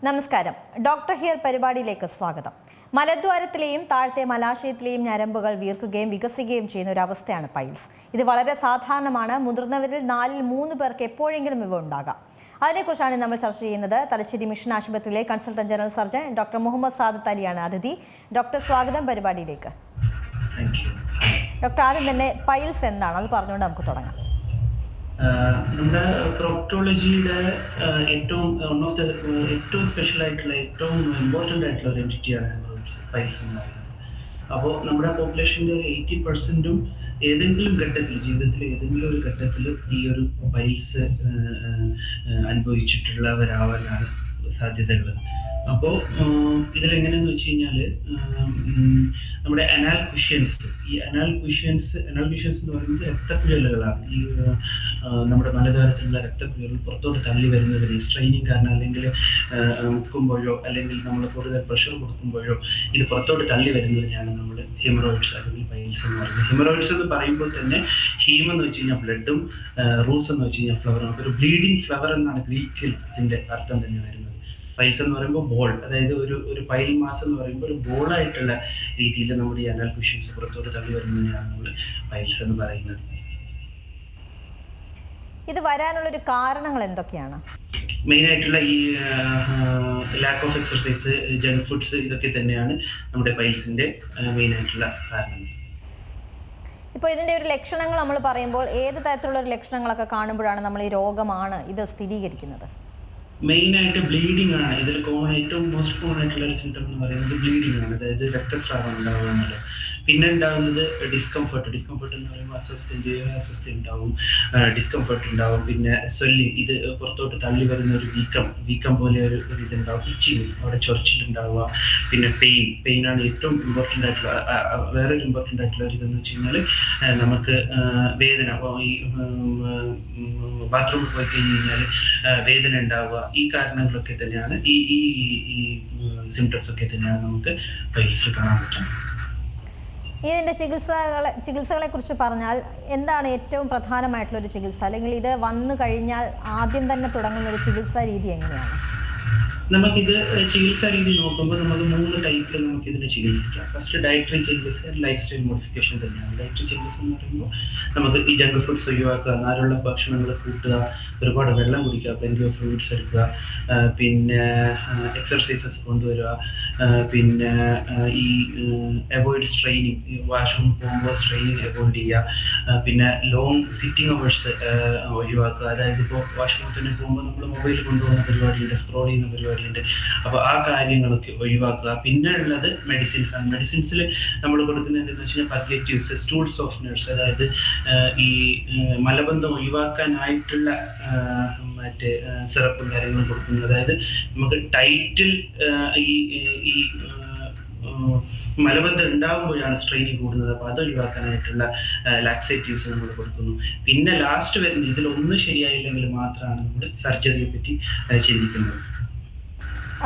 നമസ്കാരം. Doctor here പരിപാടിയിലേക്ക് സ്വാഗതം. മലദ്വാരത്തിലെയും താഴത്തെ മലാശയത്തിലെയും ഞരമ്പുകൾ വീർക്കുകയും വികസിക്കുകയും ചെയ്യുന്ന ഒരു അവസ്ഥയാണ് പൈൽസ്. ഇത് വളരെ സാധാരണമാണ്. മുതിർന്നവരിൽ 4-ൽ 3 പേർക്ക് എപ്പോഴെങ്കിലും ഇവ ഉണ്ടാകാം. അതിനെക്കുറിച്ചാണ് നമ്മൾ ചർച്ച ചെയ്യുന്നത്. തലശ്ശേരി മിഷൻ ആശുപത്രിയിലെ consultant general surgeon doctor Muhammad Sadath അലിയാണ് അതിഥി. ഡോക്ടർ, സ്വാഗതം പരിപാടിയിലേക്ക്. ഡോക്ടർ, ആദ്യം തന്നെ പൈൽസ് എന്താണ് അത് പറഞ്ഞുകൊണ്ട് നമുക്ക് തുടങ്ങാം. നമ്മുടെ പ്രോക്ടോളജിയുടെ ഏറ്റവും സ്പെഷ്യൽ ആയിട്ടുള്ള ഏറ്റവും ഇമ്പോർട്ടൻ്റ് ആയിട്ടുള്ള ഒരു എൻറ്റിറ്റിയാണ് പൈൽസ് എന്ന് പറയുന്നത്. അപ്പോൾ നമ്മുടെ പോപ്പുലേഷൻ്റെ 80% ഏതെങ്കിലും ഘട്ടത്തിൽ, ജീവിതത്തിലെ ഏതെങ്കിലും ഒരു ഘട്ടത്തിൽ ഈ ഒരു പൈൽസ് അനുഭവിച്ചിട്ടുള്ളവരാവാനാണ് സാധ്യതയുള്ളത്. അപ്പോൾ ഇതിലെങ്ങനെയെന്ന് വെച്ച് കഴിഞ്ഞാൽ നമ്മുടെ അനാൽ ക്വിഷ്യൻസ് എന്ന് പറയുന്നത് രക്തക്കുഴലുകളാണ്. ഈ നമ്മുടെ മലദ്വാരത്തിലുള്ള രക്തക്കുഴലുകൾ പുറത്തോട്ട് തള്ളി വരുന്നതിന് സ്ട്രെയിനിങ് കാരണം, അല്ലെങ്കിൽ മുക്കുമ്പോഴോ അല്ലെങ്കിൽ നമ്മൾ കൂടുതൽ പ്രഷർ കൊടുക്കുമ്പോഴോ ഇത് പുറത്തോട്ട് തള്ളി വരുന്നതിനാണ് നമ്മൾ ഹെമറോയിഡ്സ് അല്ലെങ്കിൽ പൈൽസ് എന്ന് പറയുന്നത്. ഹെമറോയിഡ്സ് എന്ന് പറയുമ്പോൾ തന്നെ ഹീം എന്ന് വെച്ച് കഴിഞ്ഞാൽ ബ്ലഡും, റൂസ് എന്ന് വെച്ച് കഴിഞ്ഞാൽ ഫ്ലവറും. ഒരു ബ്ലീഡിങ് ഫ്ലവർ എന്നാണ് ഗ്രീക്കിൽ ഇതിൻ്റെ അർത്ഥം തന്നെ വരുന്നത്. പൈൽസ് എന്ന് പറയുമ്പോൾ ബോൾ, അതായത് ഒരു പൈൽ മാസ് എന്ന് പറയുമ്പോൾ ഒരു ബോളായിട്ടുള്ള രീതിയിൽ നമ്മുടെ ഈ അനാൽ ക്വിഷ്യൻസ് പുറത്തോട്ട് തള്ളി വരുന്നതിനാണ് നമ്മൾ പൈൽസ് എന്ന് പറയുന്നത്. ഇത് വരാനുള്ളൊരു കാരണങ്ങൾ എന്തൊക്കെയാണ്? മെയിൻ ആയിട്ടുള്ള ഈ lack of exercise, junk foods, ഇതൊക്കെ തന്നെയാണ് നമ്മുടെ പൈൽസിന്റെ മെയിൻ ആയിട്ടുള്ള കാരണങ്ങൾ. ഇപ്പോൾ ഇതിൻ്റെ ഒരു ലക്ഷണങ്ങൾ നമ്മൾ പറയുമ്പോൾ ഏത് തരത്തിലുള്ള ഒരു ലക്ഷണങ്ങളൊക്കെ കാണുമ്പോഴാണ് നമ്മൾ ഈ രോഗമാണ് ഇത് സ്ഥിരീകരിക്കുന്നത്? മെയിനായിട്ട് ബ്ലീഡിംഗ് ആണ് ഇതിൽ ഏറ്റവും മോസ്റ്റ് കോമൺ ആയിട്ടുള്ള ഒരു സിംറ്റം എന്ന് പറയുന്നത് ബ്ലീഡിംഗ് ആണ്. അതായത് രക്തസ്രാവം ഉണ്ടാവുക എന്നുള്ളത്. പിന്നെ ഉണ്ടാകുന്നത് ഡിസ്കംഫർട്ട് എന്ന് പറയുമ്പോൾ അസ്വസ്ഥ ഉണ്ടാവും, ഡിസ്കംഫർട്ട് ഉണ്ടാവും. പിന്നെ സ്വെല്ലിങ്, ഇത് പുറത്തോട്ട് തള്ളി വരുന്ന ഒരു വീക്കം പോലെ ഒരു ഇതുണ്ടാവും. ഇച്ചിങ്, അവിടെ ചൊറിച്ചിലുണ്ടാവുക. പിന്നെ പെയിനാണ് ഏറ്റവും ഇമ്പോർട്ടൻ്റ് ആയിട്ടുള്ള വേറൊരു ഇമ്പോർട്ടൻ്റ് ആയിട്ടുള്ള ഒരു ഇതെന്ന് വെച്ച് കഴിഞ്ഞാൽ നമുക്ക് വേദന. ഈ ബാത്റൂമിൽ പോയി കഴിഞ്ഞ് കഴിഞ്ഞാൽ വേദന ഉണ്ടാവുക. ഈ കാരണങ്ങളൊക്കെ തന്നെയാണ്, ഈ സിംറ്റംസ് ഒക്കെ തന്നെയാണ് നമുക്ക് പൈൽസിൽ കാണാൻ പറ്റുന്നത്. ഇതിൻ്റെ ചികിത്സകളെ കുറിച്ച് പറഞ്ഞാൽ എന്താണ് ഏറ്റവും പ്രധാനമായിട്ടുള്ള ഒരു ചികിത്സ, അല്ലെങ്കിൽ ഇത് വന്നു കഴിഞ്ഞാൽ ആദ്യം തന്നെ തുടങ്ങുന്ന ഒരു ചികിത്സാ രീതി എങ്ങനെയാണ്? നമുക്കിത് ചികിത്സാ രീതി നോക്കുമ്പോൾ നമുക്ക് 3 ടൈപ്പിൽ നമുക്കിതിനെ ചികിത്സിക്കാം. First dietary changes, lifestyle modification തന്നെയാണ്. ഡയറ്ററി ചേഞ്ചസ് എന്ന് പറയുമ്പോൾ നമുക്ക് ഈ ജങ്ക് ഫുഡ്സ് ഒഴിവാക്കുക, നാരുള്ള ഭക്ഷണങ്ങൾ കൂട്ടുക, ഒരുപാട് വെള്ളം കുടിക്കുക, പ്ലെന്റി ഓഫ് ഫ്ലൂയിഡ്സ് എടുക്കുക, പിന്നെ എക്സർസൈസസ് കൊണ്ടുവരിക, പിന്നെ ഈ അവോയ്ഡ് സ്ട്രെയിനിങ്, ഈ വാഷ്റൂം പോകുമ്പോൾ സ്ട്രെയിനിങ് അവോയ്ഡ് ചെയ്യുക, പിന്നെ ലോങ് സിറ്റിംഗ് അവേഴ്സ് ഒഴിവാക്കുക. അതായത് ഇപ്പോൾ വാഷ്റൂമത്തിന് പോകുമ്പോൾ നമ്മൾ മൊബൈൽ കൊണ്ടുപോകുന്ന പരിപാടിയുണ്ട്, സ്ക്രോൾ ചെയ്യുന്ന പരിപാടി. അപ്പോൾ ആ കാര്യങ്ങളൊക്കെ ഒഴിവാക്കുക. പിന്നെ ഉള്ളത് മെഡിസിൻസ് ആണ്. മെഡിസിൻസിൽ നമ്മൾ കൊടുക്കുന്നത് എന്താണെന്ന് വെച്ച് കഴിഞ്ഞാൽ പർഗേറ്റീവ്സ്, സ്റ്റൂൾ സോഫ്റ്റ്നേഴ്സ്, അതായത് ഈ മലബന്ധം ഒഴിവാക്കാനായിട്ടുള്ള മറ്റേ സിറപ്പും കാര്യങ്ങളും കൊടുക്കുന്നത്. അതായത് നമുക്ക് ടൈറ്റിൽ ഈ മലബന്ധം ഉണ്ടാകുമ്പോഴാണ് സ്ട്രെയിനിങ് കൂടുന്നത്. അപ്പോൾ അത് ഒഴിവാക്കാനായിട്ടുള്ള ലാക്സേറ്റീവ്സ് നമ്മൾ കൊടുക്കുന്നു. പിന്നെ ലാസ്റ്റ് വരുന്നത് ഇതിലൊന്നും ശരിയായില്ലെങ്കിൽ മാത്രമാണ് നമ്മൾ സർജറിയെ പറ്റി ചിന്തിക്കുന്നത്.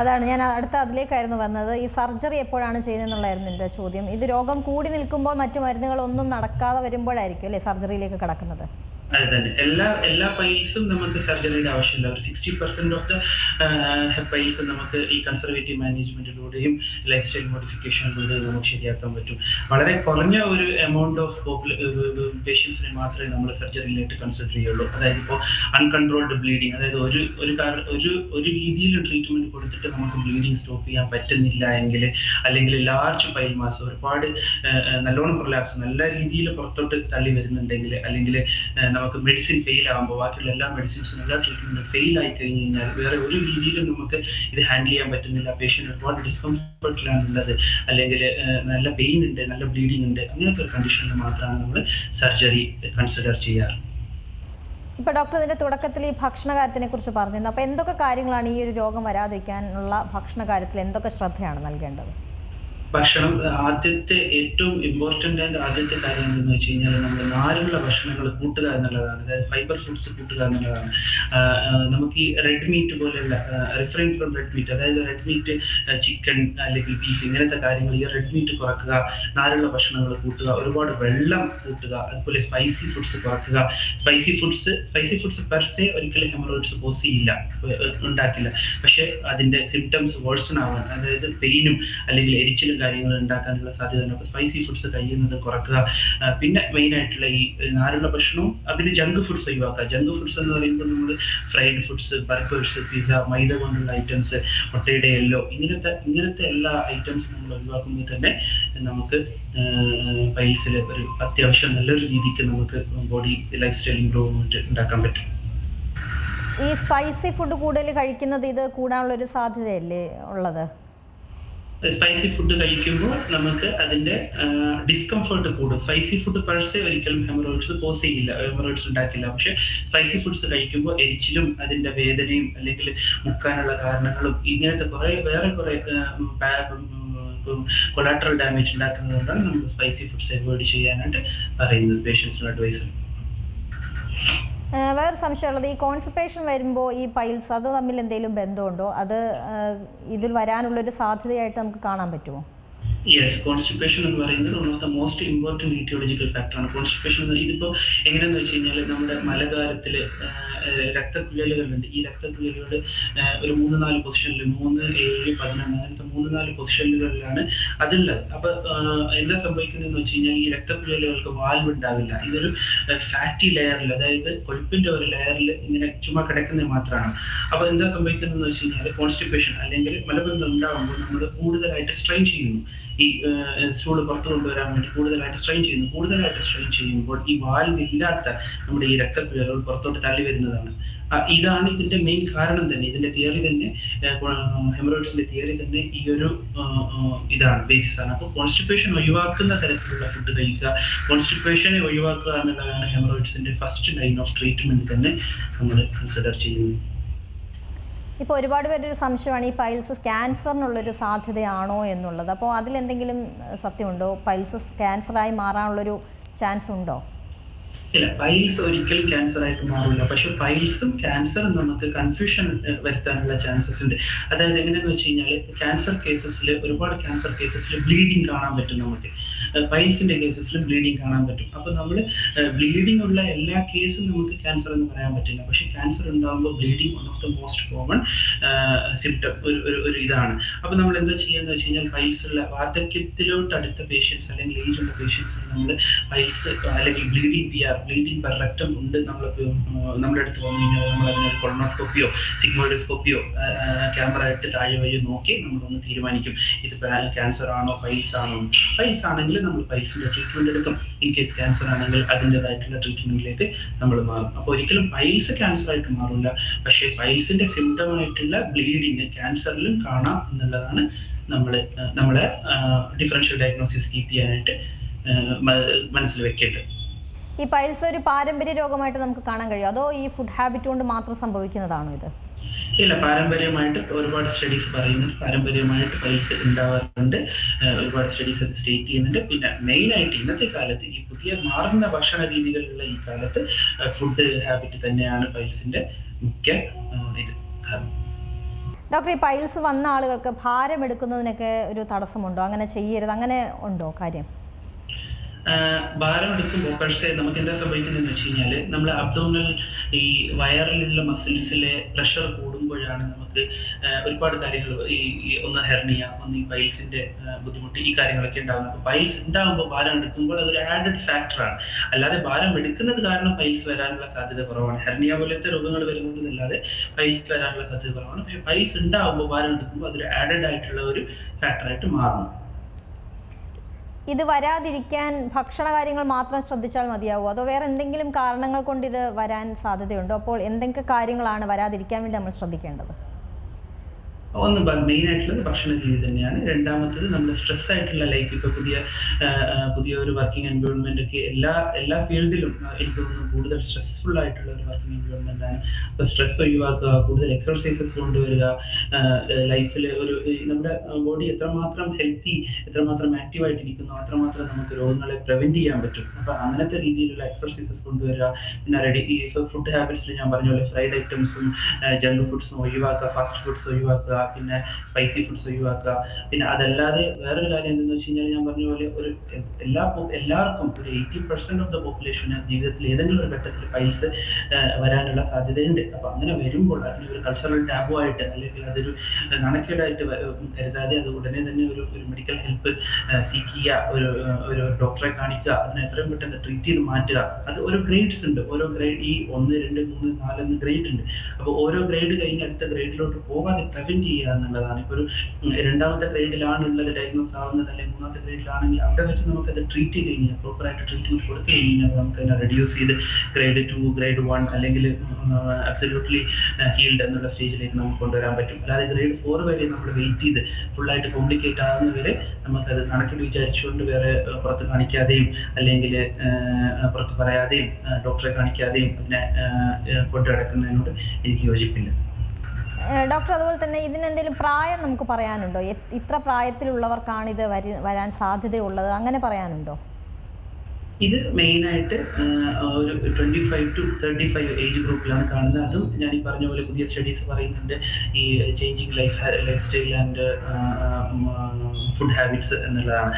അതാണ് ഞാൻ അതിലേക്കായിരുന്നു വന്നത്. ഈ സർജറി എപ്പോഴാണ് ചെയ്യുന്നതെന്നുള്ളതായിരുന്നു എൻ്റെ ചോദ്യം. ഇത് രോഗം കൂടി നിൽക്കുമ്പോൾ മറ്റു മരുന്നുകളൊന്നും നടക്കാതെ വരുമ്പോഴായിരിക്കും അല്ലേ സർജറിയിലേക്ക് കടക്കുന്നത്? അത് തന്നെ. എല്ലാ പൈൽസും നമുക്ക് സർജറിയുടെ ആവശ്യമില്ല. ഒരു 60% ഓഫ് ദ പൈൽസ് നമുക്ക് ഈ കൺസർവേറ്റീവ് മാനേജ്മെന്റിലൂടെയും ലൈഫ് സ്റ്റൈൽ മോഡിഫിക്കേഷനിലൂടെയും നമുക്ക് ശരിയാക്കാൻ പറ്റും. വളരെ കുറഞ്ഞ ഒരു എമൗണ്ട് ഓഫ് പേഷ്യൻസിനെ മാത്രമേ നമ്മൾ സർജറിയിലായിട്ട് കൺസിഡർ ചെയ്യുള്ളൂ. അതായത് ഇപ്പോൾ അൺകൺട്രോൾഡ് ബ്ലീഡിങ്, അതായത് ഒരു രീതിയിൽ ട്രീറ്റ്മെന്റ് കൊടുത്തിട്ട് നമുക്ക് ബ്ലീഡിങ് സ്റ്റോപ്പ് ചെയ്യാൻ പറ്റുന്നില്ല എങ്കിൽ, അല്ലെങ്കിൽ ലാർജ് പൈൽ മാസ് ഒരുപാട് നല്ലോണം പ്രൊലാപ്സ് നല്ല രീതിയിൽ പുറത്തോട്ട് തള്ളി വരുന്നുണ്ടെങ്കിൽ, അല്ലെങ്കിൽ നമുക്ക് മെഡിസിൻ ഫെയിൽ ആകുമ്പോൾ ബാക്കിയുള്ള എല്ലാ മെഡിസിൻസും എല്ലാ ട്രീറ്റ്മെന്റും ഫെയിൽ ആയി കഴിഞ്ഞ് കഴിഞ്ഞാൽ വേറെ ഒരു രീതിയിലും നമുക്ക് ഇത് ഹാൻഡിൽ ചെയ്യാൻ പറ്റുന്നില്ല, പേഷ്യൻ്റ് ഒരുപാട് ഡിസ്കംഫർട്ടിലാണുള്ളത്, അല്ലെങ്കിൽ നല്ല പെയിൻ ഉണ്ട്, നല്ല ബ്ലീഡിങ് ഉണ്ട്, അങ്ങനത്തെ ഒരു കണ്ടീഷനിൽ മാത്രമാണ് നമ്മൾ സർജറി കൺസിഡർ ചെയ്യാറ്. ഇപ്പോൾ ഡോക്ടർ ഇതിൻ്റെ തുടക്കത്തിൽ ഈ ഭക്ഷണ കാര്യത്തിനെ കുറിച്ച് പറഞ്ഞിരുന്നു. അപ്പോൾ എന്തൊക്കെ കാര്യങ്ങളാണ് ഈ ഒരു രോഗം വരാതിരിക്കാനുള്ള ഭക്ഷണ കാര്യത്തിൽ എന്തൊക്കെ ശ്രദ്ധയാണ് നൽകേണ്ടത്? ഭക്ഷണം ആദ്യത്തെ ഏറ്റവും ഇമ്പോർട്ടൻ്റ് ആൻഡ് ആദ്യത്തെ കാര്യം എന്തെന്ന് വെച്ച് കഴിഞ്ഞാൽ നമ്മൾ നാരുള്ള ഭക്ഷണങ്ങൾ കൂട്ടുക എന്നുള്ളതാണ്. അതായത് ഫൈബർ ഫുഡ്സ് കൂട്ടുക എന്നുള്ളതാണ്. നമുക്ക് ഈ റെഡ് മീറ്റ് പോലെയുള്ള റിഫ്രൈൻ ഫ്രം റെഡ് മീറ്റ്, അതായത് റെഡ് മീറ്റ് ചിക്കൻ അല്ലെങ്കിൽ ബീഫ് ഇങ്ങനത്തെ കാര്യങ്ങൾ, ഈ റെഡ് മീറ്റ് കുറക്കുക, നാരുള്ള ഭക്ഷണങ്ങൾ കൂട്ടുക, ഒരുപാട് വെള്ളം കൂട്ടുക, അതുപോലെ സ്പൈസി ഫുഡ്സ് കുറക്കുക. സ്പൈസി ഫുഡ്സ് പെർസെ ഒരിക്കലും ഹെമറോയിഡ്സ് കോസ് ചെയ്യില്ല, ഉണ്ടാക്കില്ല. പക്ഷെ അതിന്റെ സിംറ്റംസ് വേഴ്സൺ ആവാൻ, അതായത് പെയിനും അല്ലെങ്കിൽ എരിച്ചിലും കാര്യങ്ങൾ ഉണ്ടാക്കാനുള്ള സാധ്യത ഉണ്ട്. അപ്പോൾ സ്പൈസി ഫുഡ്സ് കഴിയുന്നത് കുറക്കുക. പിന്നെ മെയിൻ ആയിട്ടുള്ള ഈ നാരുള്ള ഭക്ഷണവും പിന്നെ ജങ്ക് ഫുഡ്സ് ഒഴിവാക്കുക. ജങ്ക് ഫുഡ്സ് എന്ന് പറയുമ്പോൾ നമ്മൾ ഫ്രൈഡ് ഫുഡ്സ്, ബർഗേഴ്സ്, പിസ്സ, മൈദ കൊണ്ടുള്ള ഐറ്റംസ്, മുട്ടയുടെ യെല്ലോ, ഇങ്ങനത്തെ എല്ലാ ഐറ്റംസും നമ്മൾ ഒഴിവാക്കുമ്പോൾ തന്നെ നമുക്ക് പൈൽസിൽ ഒരു അത്യാവശ്യം നല്ലൊരു രീതിക്ക് നമുക്ക് ബോഡി ലൈഫ് സ്റ്റൈൽ ഇംപ്രൂവ്മെന്റ് ഉണ്ടാക്കാൻ പറ്റും. ഈ സ്പൈസി ഫുഡ് കൂടുതൽ കഴിക്കുന്നത് ഇത് കൂടാനുള്ള ഒരു സാധ്യതയല്ലേ ഉള്ളത്? സ്പൈസി ഫുഡ് കഴിക്കുമ്പോൾ നമുക്ക് അതിന്റെ ഡിസ്കംഫർട്ട് കൂടും. സ്പൈസി ഫുഡ് പെർസെ ഒരിക്കലും ഹെമറോയിഡ്സ് കോസ് ചെയ്യില്ല, ഹെമറോയിഡ്സ് ഉണ്ടാക്കില്ല. പക്ഷെ സ്പൈസി ഫുഡ്സ് കഴിക്കുമ്പോൾ എരിച്ചിലും അതിന്റെ വേദനയും അല്ലെങ്കിൽ മുക്കാനുള്ള കാരണങ്ങളും ഇങ്ങനത്തെ വേറെ കുറെ കൊളാട്രൽ ഡാമേജ് ഉണ്ടാക്കുന്നതുകൊണ്ടാണ് നമ്മൾ സ്പൈസി ഫുഡ്സ് അവോയ്ഡ് ചെയ്യാനായിട്ട് പറയുന്നത് പേഷ്യൻസിന് അഡ്വൈസ്. വേറെ സംശയമുള്ളത്, ഈ കോൺസ്റ്റിപ്പേഷൻ വരുമ്പോൾ ഈ പൈൽസ് അത് തമ്മിൽ എന്തെങ്കിലും ബന്ധമുണ്ടോ? അത് ഇതിൽ വരാനുള്ളൊരു സാധ്യതയായിട്ട് നമുക്ക് കാണാൻ പറ്റുമോ? യെസ്, കോൺസ്റ്റിപ്പേഷൻ എന്ന് പറയുന്നത് one of the most important etiological ഫാക്ടറാണ്. കോൺസ്റ്റിപ്പേഷൻ ഇതിപ്പോൾ എങ്ങനെയാണെന്ന് വെച്ച് കഴിഞ്ഞാൽ നമ്മുടെ മലദ്വാരത്തിൽ രക്തക്കുഴലുകളുണ്ട്. ഈ രക്തക്കുഴലുകൾ ഒരു 3-4 പൊസിഷനിൽ 3, 7, 11 അങ്ങനത്തെ 3-4 പൊസിഷനുകളിലാണ് അതുള്ളത്. അപ്പോൾ എന്താ സംഭവിക്കുന്നതെന്ന് വെച്ച് കഴിഞ്ഞാൽ ഈ രക്തക്കുഴലുകൾക്ക് വാൽവ് ഉണ്ടാവില്ല. ഇതൊരു ഫാറ്റി ലെയറിൽ, അതായത് കൊഴുപ്പിന്റെ ഒരു ലെയറിൽ ഇങ്ങനെ ചുമ്മാ കിടക്കുന്നത് മാത്രമാണ്. അപ്പോൾ എന്താ സംഭവിക്കുന്നതെന്ന് വെച്ച് കഴിഞ്ഞാൽ കോൺസ്റ്റിപ്പേഷൻ അല്ലെങ്കിൽ മലബന്ധം ഉണ്ടാകുമ്പോൾ നമ്മൾ കൂടുതലായിട്ട് സ്ട്രെയിൻ ചെയ്യുന്നു. ഈ സ്റ്റൂള് പുറത്തു കൊണ്ടുവരാൻ വേണ്ടി കൂടുതലായിട്ട് സ്ട്രെയിൻ ചെയ്യുമ്പോൾ ഈ വാൽവ് ഇല്ലാത്ത നമ്മുടെ ഈ രക്തക്കുഴലുകൾ പുറത്തോട്ട് തള്ളി വരുന്നതാണ്. ഇതാണ് ഇതിന്റെ മെയിൻ കാരണം തന്നെ. ഇതിന്റെ തിയറി തന്നെ, ഹെമറോയിഡ്സിന്റെ തിയറി തന്നെ ഈ ഒരു ഇതാണ്, ബേസിസ് ആണ്. അപ്പോൾ കോൺസ്റ്റിപ്പേഷൻ ഒഴിവാക്കുന്ന തരത്തിലുള്ള ഫുഡ് കഴിക്കുക, കോൺസ്റ്റിപ്പേഷനെ ഒഴിവാക്കുക എന്നുള്ളതാണ് ഹെമറോയിഡ്സിന്റെ ഫസ്റ്റ് ലൈൻ ഓഫ് ട്രീറ്റ്മെന്റ് തന്നെ നമ്മൾ കൺസിഡർ ചെയ്യുന്നത്. ഇപ്പോൾ ഒരുപാട് പേരൊരു സംശയമാണ് ഈ പൈൽസ് ക്യാൻസറിനുള്ളൊരു സാധ്യതയാണോ എന്നുള്ളത്. അപ്പോൾ അതിലെന്തെങ്കിലും സത്യമുണ്ടോ? പൈൽസ് ക്യാൻസറായി മാറാനുള്ളൊരു ചാൻസ് ഉണ്ടോ? ഇല്ല, പൈൽസ് ഒരിക്കലും ക്യാൻസർ ആയിട്ട് മാറില്ല. പക്ഷെ പൈൽസും ക്യാൻസറും നമുക്ക് കൺഫ്യൂഷൻ വരുത്താനുള്ള ചാൻസസ് ഉണ്ട്. അതായത് എങ്ങനെയാന്ന് വെച്ച് കഴിഞ്ഞാൽ ഒരുപാട് ക്യാൻസർ കേസസിൽ ബ്ലീഡിങ് കാണാൻ പറ്റും. നമുക്ക് പൈൽസിന്റെ കേസസിലും ബ്ലീഡിങ് കാണാൻ പറ്റും. അപ്പൊ നമ്മൾ ബ്ലീഡിങ് ഉള്ള എല്ലാ കേസും നമുക്ക് ക്യാൻസർ എന്ന് പറയാൻ പറ്റില്ല. പക്ഷെ ക്യാൻസർ ഉണ്ടാകുമ്പോൾ bleeding one of the most common symptom ഒരു ഇതാണ്. അപ്പൊ നമ്മൾ എന്താ ചെയ്യാന്ന് വെച്ച് കഴിഞ്ഞാൽ പൈൽസുള്ള വാർദ്ധക്യത്തിലോട്ട് അടുത്ത പേഷ്യൻസ് അല്ലെങ്കിൽ ഏജ് ഉള്ള പേഷ്യൻസിന് നമ്മൾ പൈൽസ് അല്ലെങ്കിൽ ബ്ലീഡിംഗ് പെർ റെക്ടം ഉണ്ട് നമ്മുടെ അടുത്ത് വന്നു കഴിഞ്ഞാൽ നമ്മൾ അതിനൊരു കൊളോണോസ്കോപ്പിയോ സിഗ്മോയിഡോസ്കോപ്പിയോ ക്യാമറ ഇട്ട് താഴെ വഴി നോക്കി നമ്മളൊന്ന് തീരുമാനിക്കും ഇത് ക്യാൻസർ ആണോ പൈൽസ് ആണോ. പൈൽസ് ആണെങ്കിൽ നമ്മൾ പൈൽസിന്റെ ട്രീറ്റ്മെന്റ് എടുക്കും. ഇൻ കേസ് ക്യാൻസർ ആണെങ്കിൽ അതിൻ്റെതായിട്ടുള്ള ട്രീറ്റ്മെന്റിലേക്ക് നമ്മൾ മാറും. അപ്പോൾ ഒരിക്കലും പൈൽസ് ക്യാൻസർ ആയിട്ട് മാറില്ല. പക്ഷേ പൈൽസിന്റെ സിംറ്റം ആയിട്ടുള്ള ബ്ലീഡിങ് ക്യാൻസറിലും കാണാം എന്നുള്ളതാണ് നമ്മളെ ഡിഫറൻഷ്യൽ ഡയഗ്നോസിസ് കീപ്പ് ചെയ്യാനായിട്ട് മനസ്സിൽ വെക്കേണ്ടത്. ഈ പൈൽസ് ഒരു പാരമ്പര്യ രോഗമായിട്ട് നമുക്ക് കാണാൻ കഴിയും, അതോ ഈ ഫുഡ് ഹാബിറ്റ് കൊണ്ട് മാത്രം സംഭവിക്കുന്നതാണോ ഇത്? ഇല്ല, പാരമ്പര്യമായിട്ട് ഒരുപാട് സ്റ്റഡീസ് പറയുന്നുണ്ട്. പാരമ്പര്യമായിട്ട് പൈൽസ് ഉണ്ടാവാറുണ്ട്. ഒരുപാട് സ്റ്റഡീസ് അത് സ്റ്റേറ്റ് ചെയ്യുന്നുണ്ട്. പിന്നെ മെയിനായിട്ട് ഇന്നത്തെ കാലത്ത് ഈ പുതിയ മാറുന്ന ഭക്ഷണ രീതികളിലുള്ള ഈ കാലത്ത് ഫുഡ് ഹാബിറ്റ് തന്നെയാണ് പൈൽസിന്റെ മുഖ്യ ഇത് കാരണം. ഡോക്ടർ, ഈ പൈൽസ് വന്ന ആളുകൾക്ക് ഭാരം എടുക്കുന്നതിനൊക്കെ ഒരു തടസ്സമുണ്ടോ? അങ്ങനെ ചെയ്യരുത്, അങ്ങനെ ഉണ്ടോ കാര്യം? ഭാരം എടുക്കുമ്പോൾ പക്ഷേ നമുക്ക് എന്താ സംഭവിക്കുന്നതെന്ന് വെച്ച് കഴിഞ്ഞാൽ നമ്മൾ അബ്ഡോമിനൽ ഈ വയറിലുള്ള മസിൽസിലെ പ്രഷർ കൂടുമ്പോഴാണ് നമുക്ക് ഒരുപാട് കാര്യങ്ങൾ ഒന്ന് ഹെർണിയ, ഒന്ന് ഈ പൈൽസിന്റെ ബുദ്ധിമുട്ട്, ഈ കാര്യങ്ങളൊക്കെ ഉണ്ടാകുന്നത്. അപ്പോൾ പൈൽസ് ഉണ്ടാകുമ്പോൾ ഭാരം എടുക്കുമ്പോൾ അതൊരു ആഡഡ് ഫാക്ടറാണ്. അല്ലാതെ ഭാരം എടുക്കുന്നത് കാരണം പൈൽസ് വരാനുള്ള സാധ്യത കുറവാണ്. ഹെർണിയ പോലത്തെ രോഗങ്ങൾ വരുന്നതല്ലാതെ പൈൽസ് വരാനുള്ള സാധ്യത കുറവാണ്. പക്ഷേ പൈൽസ് ഉണ്ടാകുമ്പോൾ ഭാരം എടുക്കുമ്പോൾ അതൊരു ആഡഡ് ആയിട്ടുള്ള ഒരു ഫാക്ടറായിട്ട് മാറുന്നു. ഇത് വരാതിരിക്കാൻ ഭക്ഷണ കാര്യങ്ങൾ മാത്രം ശ്രദ്ധിച്ചാൽ മതിയാവുമോ, അതോ വേറെ എന്തെങ്കിലും കാരണങ്ങൾ കൊണ്ട് ഇത് വരാൻ സാധ്യതയുണ്ടോ? അപ്പോൾ എന്തൊക്കെ കാര്യങ്ങളാണ് വരാതിരിക്കാൻ വേണ്ടി നമ്മൾ ശ്രദ്ധിക്കേണ്ടത്? ഒന്ന് മെയിൻ ആയിട്ടുള്ളത് ഭക്ഷണ രീതി തന്നെയാണ്. രണ്ടാമത്തത് നമ്മുടെ സ്ട്രെസ് ആയിട്ടുള്ള ലൈഫ്. ഇപ്പോൾ പുതിയ ഒരു വർക്കിംഗ് എൻവയോൺമെന്റ് ഒക്കെ എല്ലാ ഫീൽഡിലും എനിക്ക് തോന്നുന്നു കൂടുതൽ സ്ട്രെസ്ഫുൾ ആയിട്ടുള്ള ഒരു വർക്കിംഗ് എൻവയോൺമെന്റ് ആണ്. അപ്പോൾ സ്ട്രെസ് ഒഴിവാക്കുക, കൂടുതൽ എക്സർസൈസസ് കൊണ്ടുവരിക, ലൈഫിൽ നമ്മുടെ ബോഡി എത്രമാത്രം ഹെൽത്തി, എത്രമാത്രം ആക്റ്റീവ് ആയിട്ടിരിക്കുന്നു അത്രമാത്രം നമുക്ക് രോഗങ്ങളെ പ്രിവെന്റ് ചെയ്യാൻ പറ്റും. അപ്പോൾ അങ്ങനത്തെ രീതിയിലുള്ള എക്സർസൈസസ് കൊണ്ടുവരിക. പിന്നെ ഈ ഫുഡ് ഹാബിറ്റ്സിൽ ഞാൻ പറഞ്ഞ പോലെ ഫ്രൈഡ് ഐറ്റംസും ജങ്ക് ഫുഡ്സും ഒഴിവാക്കുക, ഫാസ്റ്റ് ഫുഡ്സ് ഒഴിവാക്കുക, പിന്നെ സ്പൈസി ഫുഡ്സ് ഒഴിവാക്കുക. പിന്നെ അതല്ലാതെ വേറൊരു കാര്യം എന്തെന്ന് വെച്ച് കഴിഞ്ഞാൽ ഞാൻ പറഞ്ഞ പോലെ എല്ലാവർക്കും ഒരു 80% ഓഫ് ദ പോപ്പുലേഷന് ജീവിതത്തിൽ ഏതെങ്കിലും ഒരു ഘട്ടത്തിൽ പൈൽസ് വരാനുള്ള സാധ്യതയുണ്ട്. അപ്പൊ അങ്ങനെ വരുമ്പോൾ അതിനൊരു കൾച്ചറൽ ടാബു ആയിട്ട് അല്ലെങ്കിൽ അതൊരു നാണക്കേടായിട്ട് കരുതാതെ അത് ഉടനെ തന്നെ ഒരു മെഡിക്കൽ ഹെൽപ്പ് സീക്ക് ചെയ്യുക, ഒരു ഡോക്ടറെ കാണിക്കുക, അതിനെ എത്രയും പെട്ടെന്ന് ട്രീറ്റ് ചെയ്ത് മാറ്റുക. അത് ഓരോ ഗ്രേഡ്സ് ഉണ്ട്, ഓരോ ഗ്രേഡ് ഈ 1, 2, 3, 4 ഗ്രേഡ് ഉണ്ട്. അപ്പോൾ ഓരോ ഗ്രേഡ് കഴിഞ്ഞ് അടുത്ത ഗ്രേഡിലോട്ട് പോകാതെ പ്രിവെന്റ് ചെയ്യുക എന്നുള്ളതാണ്. ഇപ്പോൾ ഒരു 2ാമത്തെ ഗ്രേഡിലാണ് ഉള്ളത് ഡയഗ്നോസ് ആവുന്നത്, അല്ലെങ്കിൽ 3ാമത്തെ ഗ്രേഡിലാണെങ്കിൽ അവിടെ വെച്ച് നമുക്കത് ട്രീറ്റ് ചെയ്ത് കഴിഞ്ഞാൽ, പ്രോപ്പറായിട്ട് ട്രീറ്റ്മെന്റ് കൊടുത്തു കഴിഞ്ഞാൽ നമുക്ക് അതിനെ റെഡ്യൂസ് ചെയ്ത് ഗ്രേഡ് 2, ഗ്രേഡ് 1 അല്ലെങ്കിൽ അബ്സല്യൂട്ട്ലി ഹീൽഡ് എന്നുള്ള സ്റ്റേജിലേക്ക് നമുക്ക് കൊണ്ടുവരാൻ പറ്റും. അല്ലാതെ ഗ്രേഡ് 4 വരെ നമ്മൾ വെയിറ്റ് ചെയ്ത് ഫുള്ളായിട്ട് കോംപ്ലിക്കേറ്റ് ആകുന്നവരെ നമുക്കത് കണക്കിൽ വിചാരിച്ചുകൊണ്ട് വേറെ പുറത്ത് കാണിക്കാതെയും അല്ലെങ്കിൽ പുറത്ത് പറയാതെയും ഡോക്ടറെ കാണിക്കാതെയും അതിനെ കൊണ്ടു നടക്കുന്നതിനോട് എനിക്ക് യോജിപ്പില്ല. ഡോക്ടർ, അതുപോലെ തന്നെ ഇതിനെന്തെങ്കിലും പ്രായം നമുക്ക് പറയാനുണ്ടോ? ഇത്ര പ്രായത്തിലുള്ളവർക്കാണ് ഇത് വരാൻ സാധ്യതയുള്ളത്, അങ്ങനെ പറയാനുണ്ടോ? ഇത് മെയിനായിട്ട് ഒരു 25 to 35 ഏജ് ഗ്രൂപ്പിലാണ് കാണുന്നത്. അതും ഞാൻ ഈ പറഞ്ഞ പോലെ പുതിയ സ്റ്റഡീസ് പറയുന്നുണ്ട് ഈ changing life style and food habits എന്നുള്ളതാണ്.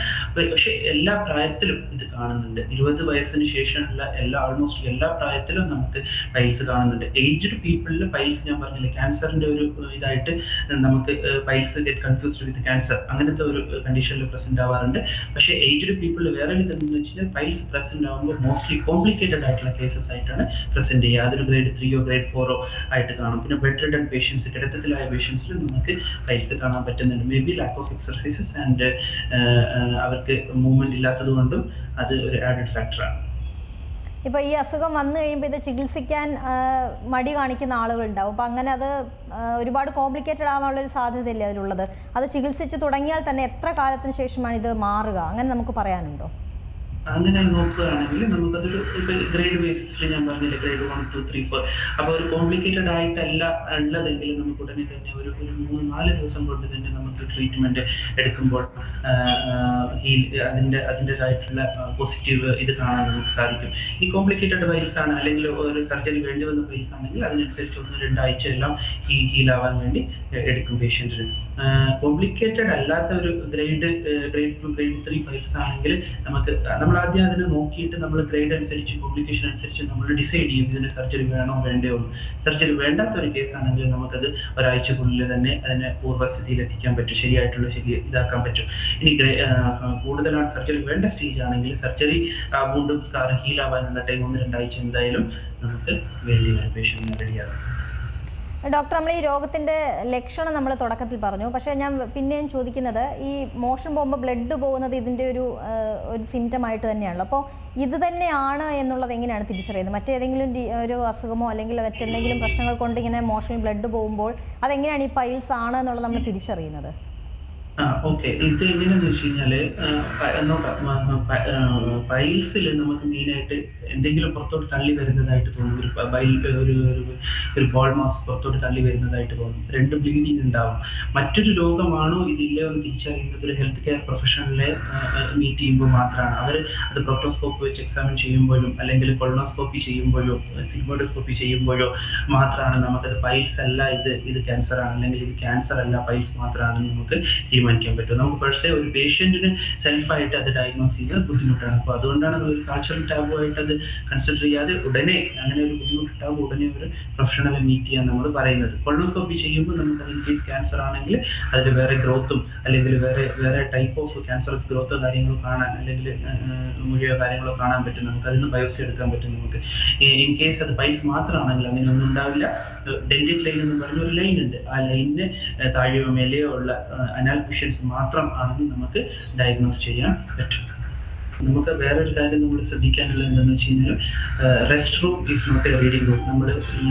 പക്ഷെ എല്ലാ പ്രായത്തിലും ഇത് കാണുന്നുണ്ട്. 20 വയസ്സിന് ശേഷമുള്ള ആൾമോസ്റ്റ് എല്ലാ പ്രായത്തിലും നമുക്ക് പൈൽസ് കാണുന്നുണ്ട്. ഏജ്ഡ് പീപ്പിളിൽ പൈൽസ് ഞാൻ പറഞ്ഞില്ല, ക്യാൻസറിന്റെ ഒരു ഇതായിട്ട് നമുക്ക് പൈൽസ് ഗെറ്റ് കൺഫ്യൂസ്ഡ് വിത്ത് ക്യാൻസർ, അങ്ങനത്തെ ഒരു കണ്ടീഷനിൽ പ്രസന്റ് ആവാറുണ്ട്. പക്ഷേ ഏജ്ഡ് പീപ്പിളിൽ വേറെ എന്തെന്ന് വെച്ചാൽ പൈൽസ് പ്രസന്റ് ആകുമ്പോൾ മോസ്റ്റ്ലി കോംപ്ലിക്കേറ്റഡ് ആയിട്ടുള്ള കേസസ് ആയിട്ടാണ് പ്രസന്റ് ചെയ്യുക. അതൊരു ഗ്രേഡ് 3 ഗ്രേഡ് 4 ആയിട്ട് കാണും. പിന്നെ ബെഡ് റിഡൻ പേഷ്യൻസ്, കിടത്തത്തിലായ പേഷ്യൻസിൽ നമുക്ക് പൈൽസ് കാണാൻ പറ്റുന്നുണ്ട്. May be lack of exercises and അവർക്ക് മൂവ്മെന്റ് ഇല്ലാത്തത് കൊണ്ടും അത് ഒരു ആഡഡ് ഫാക്ടറാണ്. ഇപ്പോൾ ഈ അസുഖം വന്നു കഴിയുമ്പോൾ ഇത് ചികിത്സിക്കാൻ മടി കാണിക്കുന്ന ആളുകളുണ്ടാവും. അപ്പോൾ അങ്ങനെ അത് ഒരുപാട് കോംപ്ലിക്കേറ്റഡ് ആവാനുള്ളൊരു സാധ്യതയില്ലേ അതിലുള്ളത്? അത് ചികിത്സിച്ച് തുടങ്ങിയാൽ തന്നെ എത്ര കാലത്തിന് ശേഷമാണ് ഇത് മാറുക, അങ്ങനെ നമുക്ക് പറയാനുണ്ടോ? അങ്ങനെ നോക്കുകയാണെങ്കിൽ നമുക്കതൊരു ഗ്രേഡ് ബേസിസിൽ ഞാൻ പറഞ്ഞില്ലേ, ഗ്രേഡ് 1, 2, 3, 4. അപ്പോൾ ഒരു കോംപ്ലിക്കേറ്റഡ് ആയിട്ടല്ല ഉള്ളതെങ്കിൽ നമുക്ക് ഉടനെ തന്നെ ഒരു 3-4 ദിവസം കൊണ്ട് തന്നെ നമുക്ക് ട്രീറ്റ്മെന്റ് എടുക്കുമ്പോൾ അതിൻ്റെതായിട്ടുള്ള പോസിറ്റീവ് ഇത് കാണാൻ നമുക്ക് സാധിക്കും. ഈ കോംപ്ലിക്കേറ്റഡ് പൈൽസ് ആണ് അല്ലെങ്കിൽ ഒരു സർജറി വേണ്ടി വന്ന പൈൽസ് ആണെങ്കിൽ അതിനനുസരിച്ച് 1-2 ആഴ്ച എല്ലാം ഹീലാവാൻ വേണ്ടി എടുക്കും പേഷ്യൻറ്റിന്. കോംപ്ലിക്കേറ്റഡ് അല്ലാത്ത ഒരു ഗ്രേഡ് 2, ഗ്രേഡ് 3 പൈൽസ് ആണെങ്കിൽ നമ്മൾ ആദ്യം അതിനെ നോക്കിയിട്ട് നമ്മൾ ഗ്രേഡ് അനുസരിച്ച് കോംപ്ലിക്കേഷൻ അനുസരിച്ച് നമ്മൾ ഡിസൈഡ് ചെയ്യും ഇതിന് സർജറി വേണോ വേണ്ടയോ. സർജറി വേണ്ടാത്ത ഒരു കേസ് ആണെങ്കിൽ നമുക്കത് ഒരാഴ്ചക്കുള്ളിൽ തന്നെ അതിനെ പൂർവ്വസ്ഥിതിയിൽ എത്തിക്കാൻ പറ്റും, ശരിയായിട്ടുള്ള ഇതാക്കാൻ പറ്റും. ഇനി കൂടുതലാണ് സർജറി വേണ്ട സ്റ്റേജ് ആണെങ്കിൽ സർജറി വീണ്ടും സ്കാർ ഹീലാവാനുള്ള ടൈം 1-2 ആഴ്ച എന്തായാലും നമുക്ക് വേണ്ടി വരും പേഷ്യന്റിന് റെഡിയാകും. ഡോക്ടർ, നമ്മൾ ഈ രോഗത്തിൻ്റെ ലക്ഷണം നമ്മൾ തുടക്കത്തിൽ പറഞ്ഞു, പക്ഷേ ഞാൻ പിന്നെയും ചോദിക്കുന്നത് ഈ മോഷൻ പോകുമ്പോൾ ബ്ലഡ് പോകുന്നത് ഇതിൻ്റെ ഒരു സിംറ്റമായിട്ട് തന്നെയാണല്ലോ. അപ്പോൾ ഇത് തന്നെയാണ് എന്നുള്ളത് എങ്ങനെയാണ് തിരിച്ചറിയുന്നത്? മറ്റേതെങ്കിലും ഒരു അസുഖമോ അല്ലെങ്കിൽ മറ്റെന്തെങ്കിലും പ്രശ്നങ്ങൾ കൊണ്ട് ഇങ്ങനെ മോഷനിൽ ബ്ലഡ് പോകുമ്പോൾ അതെങ്ങനെയാണ് ഈ പൈൽസ് ആണ് എന്നുള്ളത് നമ്മൾ തിരിച്ചറിയുന്നത്? ഓക്കെ, ഇത് എങ്ങനെയാന്ന് വെച്ച് കഴിഞ്ഞാല് പൈൽസിൽ നമുക്ക് മെയിനായിട്ട് എന്തെങ്കിലും പുറത്തോട്ട് തള്ളി വരുന്നതായിട്ട് തോന്നും. ഒരു ബോൾ മാസ് പുറത്തോട്ട് തള്ളി വരുന്നതായിട്ട് തോന്നും. 2 ബ്ലീഡിങ് ഉണ്ടാവും. മറ്റൊരു രോഗമാണോ ഇതില്ലയോ എന്ന് തിരിച്ചറിയുന്നത് ഒരു ഹെൽത്ത് കെയർ പ്രൊഫഷണലിനെ മീറ്റ് ചെയ്യുമ്പോൾ മാത്രമാണ്. അവർ അത് പ്രൊക്ടോസ്കോപ്പ് വെച്ച് എക്സാമിൻ ചെയ്യുമ്പോഴും അല്ലെങ്കിൽ കൊളോണോസ്കോപ്പി ചെയ്യുമ്പോഴോ സിഗ്മോഡോസ്കോപ്പി ചെയ്യുമ്പോഴോ മാത്രമാണ് നമുക്കത് പൈൽസ് അല്ല ഇത് ക്യാൻസർ ആണ് അല്ലെങ്കിൽ ഇത് ക്യാൻസർ അല്ല പൈൽസ് മാത്രമാണെന്ന് നമുക്ക് തീരുമാനിക്കാൻ പറ്റും. നമുക്ക് പക്ഷേ ഒരു പേഷ്യന്റിന് സെൽഫായിട്ട് അത് ഡയഗ്നോസ് ചെയ്യുന്നത് ബുദ്ധിമുട്ടാണ്. അപ്പോൾ അതുകൊണ്ടാണ് ഒരു കൾച്ചറൽ ടാബു ആയിട്ട് അത് കൺസിഡർ ചെയ്യാതെ ഉടനെ അങ്ങനെ ഒരു ബുദ്ധിമുട്ടുണ്ടാകും ഉടനെ ഒരു പ്രൊഫഷണലെ മീറ്റ് ചെയ്യാൻ നമ്മൾ പറയുന്നത്. കൊളോണോസ്കോപ്പി ചെയ്യുമ്പോൾ നമുക്ക് ഇൻ കേസ് ക്യാൻസർ ആണെങ്കിൽ അതിൽ വേറെ ഗ്രോത്തും അല്ലെങ്കിൽ വേറെ ടൈപ്പ് ഓഫ് ക്യാൻസറസ് ഗ്രോത്തോ കാര്യങ്ങളോ കാണാൻ അല്ലെങ്കിൽ മുഴുവോ കാര്യങ്ങളോ കാണാൻ പറ്റും. നമുക്ക് അതിന് ബയോപ്സി എടുക്കാൻ പറ്റും. നമുക്ക് ഇൻ കേസ് അത് പൈൽസ് മാത്രമാണെങ്കിൽ അങ്ങനെ ഒന്നും ഉണ്ടാവില്ല. ഡെന്റിക് ലൈൻ എന്ന് പറഞ്ഞ ഒരു ലൈൻ ഉണ്ട്. ആ ലൈനിന് താഴെയോ മേലെയോ ഉള്ള അനാൽ മാത്രം ആണെങ്കിൽ നമുക്ക് ഡയഗ്നോസ് ചെയ്യാൻ പറ്റും. നമുക്ക് വേറൊരു കാര്യം നമ്മൾ ശ്രദ്ധിക്കാനുള്ളത് എന്താണെന്ന് വെച്ച് കഴിഞ്ഞാൽ rest room is not a reading room. നമ്മൾ ഈ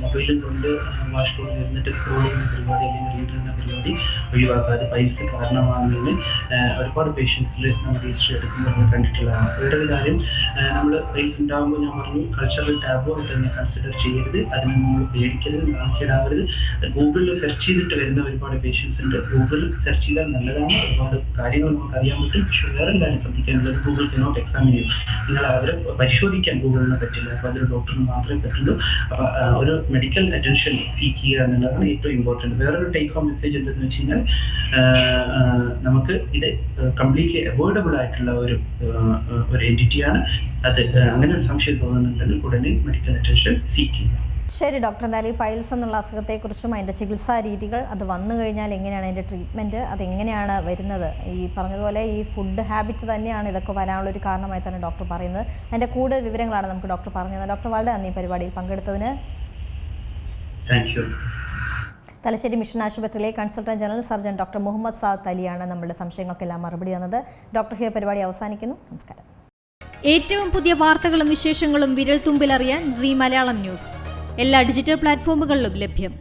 മൊബൈലും കൊണ്ട് വാഷ്റൂമിൽ ഇരുന്നിട്ട് സ്ക്രോൾ ചെയ്യുന്ന പരിപാടി അല്ലെങ്കിൽ റീഡ് ചെയ്യുന്ന പരിപാടി ഒഴിവാക്കാതെ പൈൽസ് കാരണമാകുന്നതിന് ഒരുപാട് പേഷ്യൻസിൽ നമ്മൾ രജിസ്റ്റർ എടുക്കുമ്പോൾ നമ്മൾ കണ്ടിട്ടുള്ളതാണ്. വേറൊരു കാര്യം, നമ്മൾ പൈൽസ് ഉണ്ടാകുമ്പോൾ ഞാൻ പറഞ്ഞു കൾച്ചറൽ ടാബു ആയിട്ട് തന്നെ കൺസിഡർ ചെയ്യരുത്, അതിനെ നമ്മൾ പേടിക്കരുത്, നാക്കിടാവരുത്. ഗൂഗിളിൽ സെർച്ച് ചെയ്തിട്ട് വരുന്ന ഒരുപാട് പേഷ്യൻസ് ഉണ്ട്. ഗൂഗിളിൽ സെർച്ച് ചെയ്താൽ നല്ലതാണ്, ഒരുപാട് കാര്യങ്ങൾ നമുക്ക് അറിയാൻ പറ്റും. പക്ഷേ വേറൊരു കാര്യം ശ്രദ്ധിക്കാനുള്ളത് ഗൂഗിൾ കനോട്ട് എക്സാമിൻ ചെയ്യും. നിങ്ങൾ അവരെ പരിശോധിക്കാൻ ഗൂഗിളിനെ പറ്റില്ല, അപ്പോൾ അതൊരു ഡോക്ടറിന് മാത്രമേ പറ്റുള്ളൂ. അപ്പോൾ ഒരു മെഡിക്കൽ അറ്റൻഷൻ സീക്ക് ചെയ്യുക എന്നുള്ളതാണ് ഏറ്റവും ഇമ്പോർട്ടൻറ്റ്. വേറൊരു ടേക്ക് ഹോം മെസ്സേജ് എന്തെന്ന് വെച്ച് കഴിഞ്ഞാൽ നമുക്ക് ഇത് കംപ്ലീറ്റ്ലി അവോയ്ഡബിൾ ആയിട്ടുള്ള ഒരു എൻറ്റിറ്റിയാണ്. അത് അങ്ങനെ ഒരു സംശയം തോന്നുന്നുണ്ടെങ്കിൽ ഉടനെ മെഡിക്കൽ അറ്റൻഷൻ സീക്ക് ചെയ്യുക. ശരി ഡോക്ടർ, എന്തായാലും ഈ പൈൽസ് എന്നുള്ള അസുഖത്തെക്കുറിച്ചും അതിൻ്റെ ചികിത്സാ രീതികൾ, അത് വന്നു കഴിഞ്ഞാൽ എങ്ങനെയാണ് അതിൻ്റെ ട്രീറ്റ്മെൻറ്റ്, അതെങ്ങനെയാണ് വരുന്നത്, ഈ പറഞ്ഞതുപോലെ ഈ ഫുഡ് ഹാബിറ്റ് തന്നെയാണ് ഇതൊക്കെ വരാനുള്ളൊരു കാരണമായി തന്നെ ഡോക്ടർ പറയുന്നത്. അതിൻ്റെ കൂടുതൽ വിവരങ്ങളാണ് നമുക്ക് ഡോക്ടർ പറഞ്ഞത്. ഡോക്ടർ വളരെ നന്ദി പരിപാടിയിൽ പങ്കെടുത്തതിന്. Thank you. തലശ്ശേരി മിഷൻ ആശുപത്രിയിലെ consultant general surgeon doctor Muhammad Saad അലിയാണ് നമ്മുടെ സംശയങ്ങൾക്കെല്ലാം മറുപടി തന്നത്. ഡോക്ടർ ഹിയർ പരിപാടി അവസാനിക്കുന്നു. നമസ്കാരം. ഏറ്റവും പുതിയ വാർത്തകളും വിശേഷങ്ങളും വിരൽ തുമ്പിലറിയാൻ സീ മലയാളം ന്യൂസ് എല്ലാ ഡിജിറ്റൽ പ്ലാറ്റ്ഫോമുകളിലും ലഭ്യം.